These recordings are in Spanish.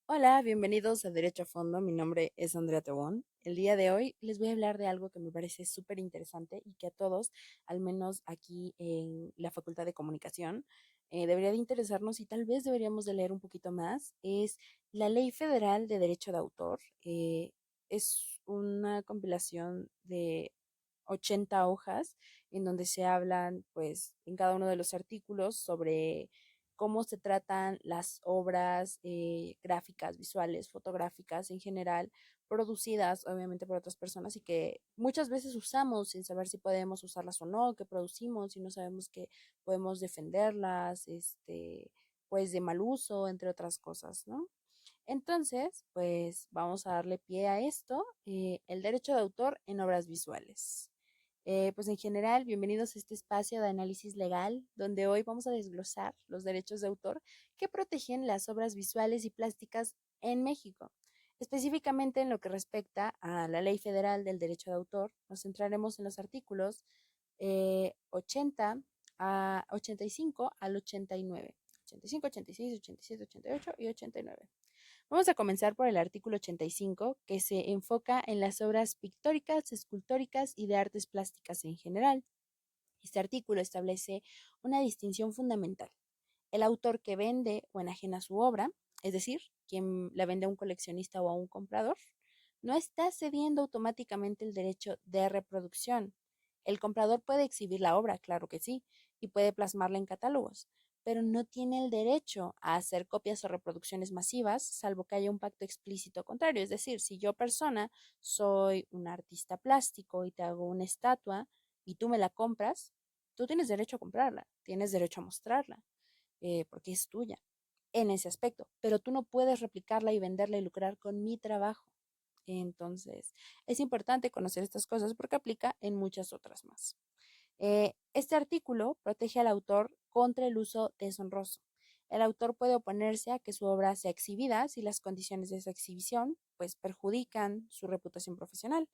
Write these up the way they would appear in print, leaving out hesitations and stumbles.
Hola, bienvenidos a Derecho a Fondo. Mi nombre es Andrea Tebón. El día de hoy les voy a hablar de algo que me parece súper interesante y que a todos, al menos aquí en la Facultad de Comunicación, debería de interesarnos y tal vez deberíamos de leer un poquito más. Es la Ley Federal de Derecho de Autor. Es una compilación de 80 hojas en donde se hablan, pues, en cada uno de los artículos sobre cómo se tratan las obras gráficas, visuales, fotográficas en general, producidas obviamente por otras personas y que muchas veces usamos sin saber si podemos usarlas o no, que producimos y no sabemos que podemos defenderlas, pues de mal uso, entre otras cosas, ¿no? Entonces, pues vamos a darle pie a esto, el derecho de autor en obras visuales. Pues en general, bienvenidos a este espacio de análisis legal, donde hoy vamos a desglosar los derechos de autor que protegen las obras visuales y plásticas en México. Específicamente en lo que respecta a la Ley Federal del Derecho de Autor, nos centraremos en los artículos 80 a 85 al 89. 85, 86, 87, 88 y 89. Vamos a comenzar por el artículo 85, que se enfoca en las obras pictóricas, escultóricas y de artes plásticas en general. Este artículo establece una distinción fundamental. El autor que vende o enajena su obra, es decir, quien la vende a un coleccionista o a un comprador, no está cediendo automáticamente el derecho de reproducción. El comprador puede exhibir la obra, claro que sí, y puede plasmarla en catálogos, pero no tiene el derecho a hacer copias o reproducciones masivas, salvo que haya un pacto explícito contrario. Es decir, si yo persona soy un artista plástico y te hago una estatua y tú me la compras, tú tienes derecho a comprarla, tienes derecho a mostrarla, porque es tuya en ese aspecto, pero tú no puedes replicarla y venderla y lucrar con mi trabajo. Entonces, es importante conocer estas cosas porque aplica en muchas otras más. Este artículo protege al autor contra el uso deshonroso. El autor puede oponerse a que su obra sea exhibida si las condiciones de esa exhibición pues perjudican su reputación profesional.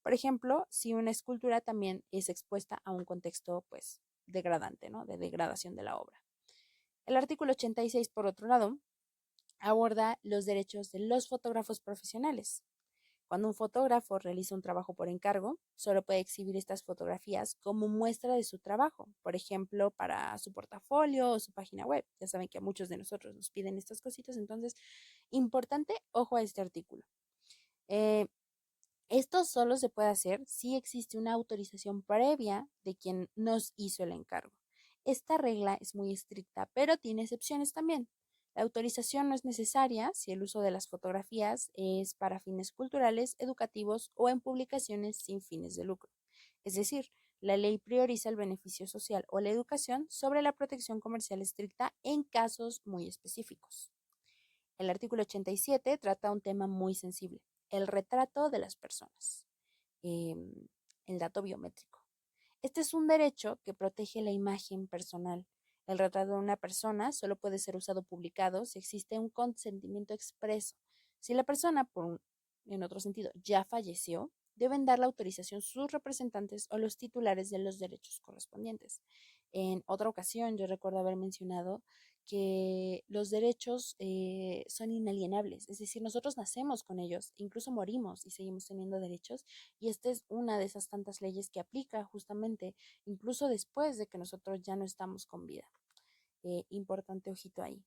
Por ejemplo, si una escultura también es expuesta a un contexto pues degradante, ¿no? De degradación de la obra. El artículo 86, por otro lado, aborda los derechos de los fotógrafos profesionales. Cuando un fotógrafo realiza un trabajo por encargo, solo puede exhibir estas fotografías como muestra de su trabajo, por ejemplo, para su portafolio o su página web. Ya saben que a muchos de nosotros nos piden estas cositas, entonces, importante, ojo a este artículo. Eh, Esto solo se puede hacer si existe una autorización previa de quien nos hizo el encargo. Esta regla es muy estricta, pero tiene excepciones también. La autorización no es necesaria si el uso de las fotografías es para fines culturales, educativos o en publicaciones sin fines de lucro. Es decir, la ley prioriza el beneficio social o la educación sobre la protección comercial estricta en casos muy específicos. El artículo 87 trata un tema muy sensible, el retrato de las personas, em, el dato biométrico. Este es un derecho que protege la imagen personal. El retrato de una persona solo puede ser usado o publicado si existe un consentimiento expreso. Si la persona, en otro sentido, ya falleció, deben dar la autorización sus representantes o los titulares de los derechos correspondientes. En otra ocasión, yo recuerdo haber mencionado que los derechos son inalienables, es decir, nosotros nacemos con ellos, incluso morimos y seguimos teniendo derechos, y esta es una de esas tantas leyes que aplica justamente incluso después de que nosotros ya no estamos con vida. Importante ojito ahí.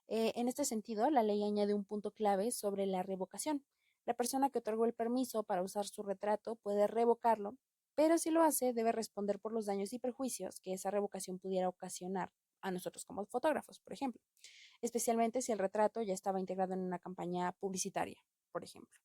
En este sentido, la ley añade un punto clave sobre la revocación. La persona que otorgó el permiso para usar su retrato puede revocarlo, pero si lo hace debe responder por los daños y perjuicios que esa revocación pudiera ocasionar a nosotros como fotógrafos, por ejemplo, especialmente si el retrato ya estaba integrado en una campaña publicitaria, por ejemplo.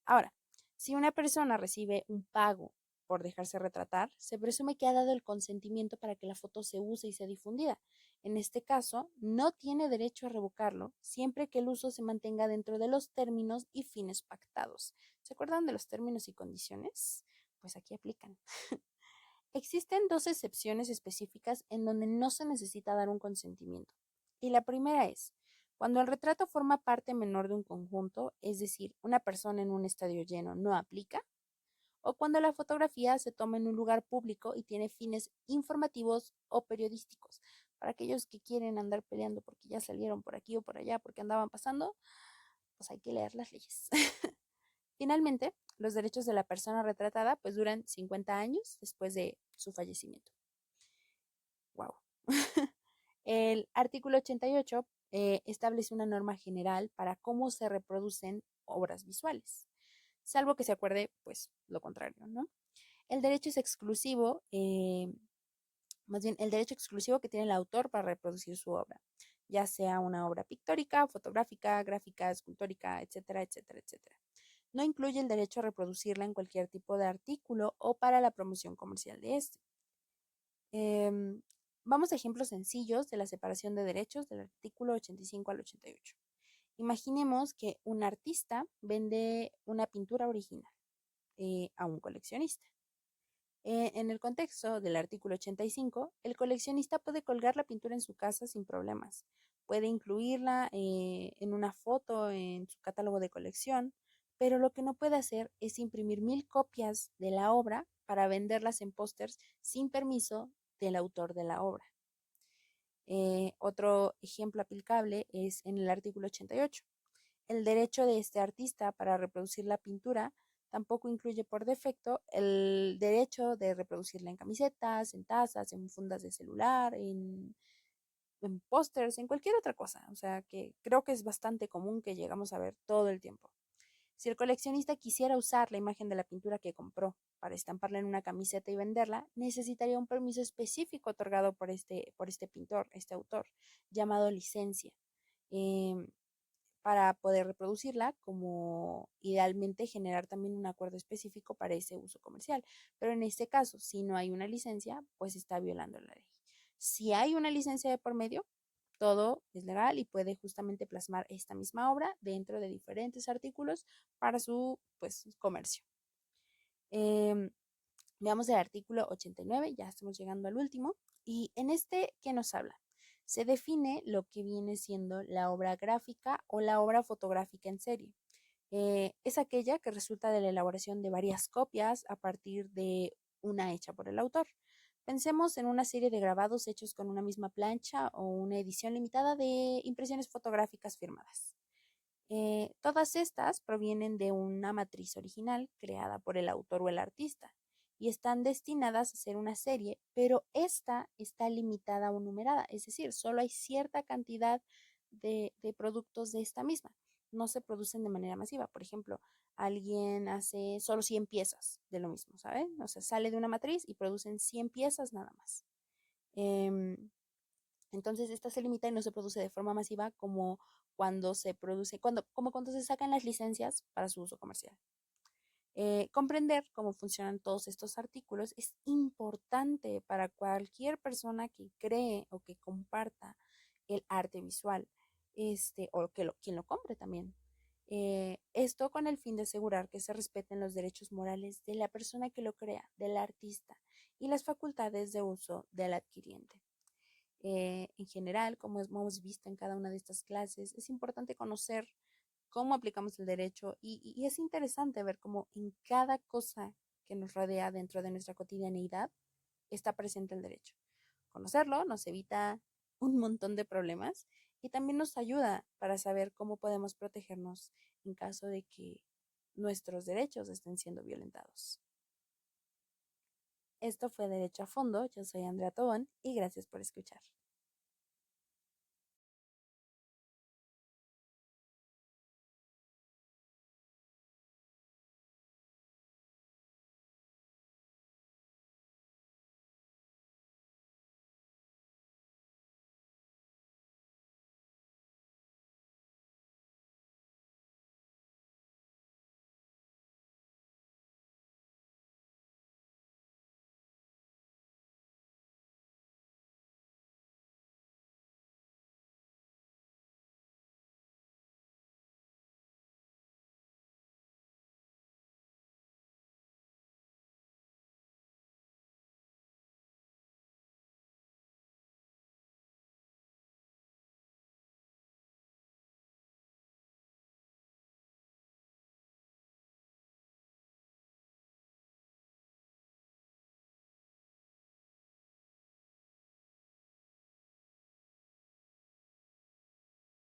Ahora, si una persona recibe un pago por dejarse retratar, se presume que ha dado el consentimiento para que la foto se use y sea difundida. En este caso, no tiene derecho a revocarlo siempre que el uso se mantenga dentro de los términos y fines pactados. ¿Se acuerdan de los términos y condiciones? Pues aquí aplican. Existen dos excepciones específicas en donde no se necesita dar un consentimiento. Y la primera es cuando el retrato forma parte menor de un conjunto, es decir, una persona en un estadio lleno no aplica, o cuando la fotografía se toma en un lugar público y tiene fines informativos o periodísticos. Para aquellos que quieren andar peleando porque ya salieron por aquí o por allá, porque andaban pasando, pues hay que leer las leyes. Finalmente, los derechos de la persona retratada pues duran 50 años después de su fallecimiento. Wow. El artículo 88 establece una norma general para cómo se reproducen obras visuales, salvo que se acuerde pues lo contrario, ¿no? El derecho es exclusivo, más bien el derecho exclusivo que tiene el autor para reproducir su obra, ya sea una obra pictórica, fotográfica, gráfica, escultórica, etcétera, etcétera, etcétera. No incluye el derecho a reproducirla en cualquier tipo de artículo o para la promoción comercial de este. Vamos a ejemplos sencillos de la separación de derechos del artículo 85 al 88. Imaginemos que un artista vende una pintura original a un coleccionista. En el contexto del artículo 85, el coleccionista puede colgar la pintura en su casa sin problemas. Puede incluirla en una foto en su catálogo de colección, pero lo que no puede hacer es imprimir 1000 copias de la obra para venderlas en pósters sin permiso del autor de la obra. Otro ejemplo aplicable es en el artículo 88. El derecho de este artista para reproducir la pintura tampoco incluye por defecto el derecho de reproducirla en camisetas, en tazas, en fundas de celular, en pósters, en cualquier otra cosa. O sea, que creo que es bastante común que llegamos a ver todo el tiempo. Si el coleccionista quisiera usar la imagen de la pintura que compró para estamparla en una camiseta y venderla, necesitaría un permiso específico otorgado por este pintor, este autor, llamado licencia. Eh, para poder reproducirla, como idealmente generar también un acuerdo específico para ese uso comercial. Pero en este caso, si no hay una licencia, pues está violando la ley. Si hay una licencia de por medio, todo es legal y puede justamente plasmar esta misma obra dentro de diferentes artículos para su pues, comercio. Eh, Veamos el artículo 89, ya estamos llegando al último. Y en este, ¿qué nos habla? Se define lo que viene siendo la obra gráfica o la obra fotográfica en serie. Es aquella que resulta de la elaboración de varias copias a partir de una hecha por el autor. Pensemos en una serie de grabados hechos con una misma plancha o una edición limitada de impresiones fotográficas firmadas. Todas estas provienen de una matriz original creada por el autor o el artista y están destinadas a ser una serie, pero esta está limitada o numerada, es decir, solo hay cierta cantidad de productos de esta misma. No se producen de manera masiva. Por ejemplo, alguien hace solo 100 piezas de lo mismo, ¿saben? O sea, sale de una matriz y producen 100 piezas nada más. Entonces, esta se limita y no se produce de forma masiva como cuando se produce, como cuando se sacan las licencias para su uso comercial. Comprender cómo funcionan todos estos artículos es importante para cualquier persona que cree o que comparta el arte visual, o quien lo compre también. Esto con el fin de asegurar que se respeten los derechos morales de la persona que lo crea, del artista, y las facultades de uso del adquiriente. En general, como hemos visto en cada una de estas clases, es importante conocer cómo aplicamos el derecho y es interesante ver cómo en cada cosa que nos rodea dentro de nuestra cotidianeidad está presente el derecho. Conocerlo nos evita un montón de problemas y también nos ayuda para saber cómo podemos protegernos en caso de que nuestros derechos estén siendo violentados. Esto fue Derecho a Fondo, yo soy Andrea Tobón y gracias por escuchar.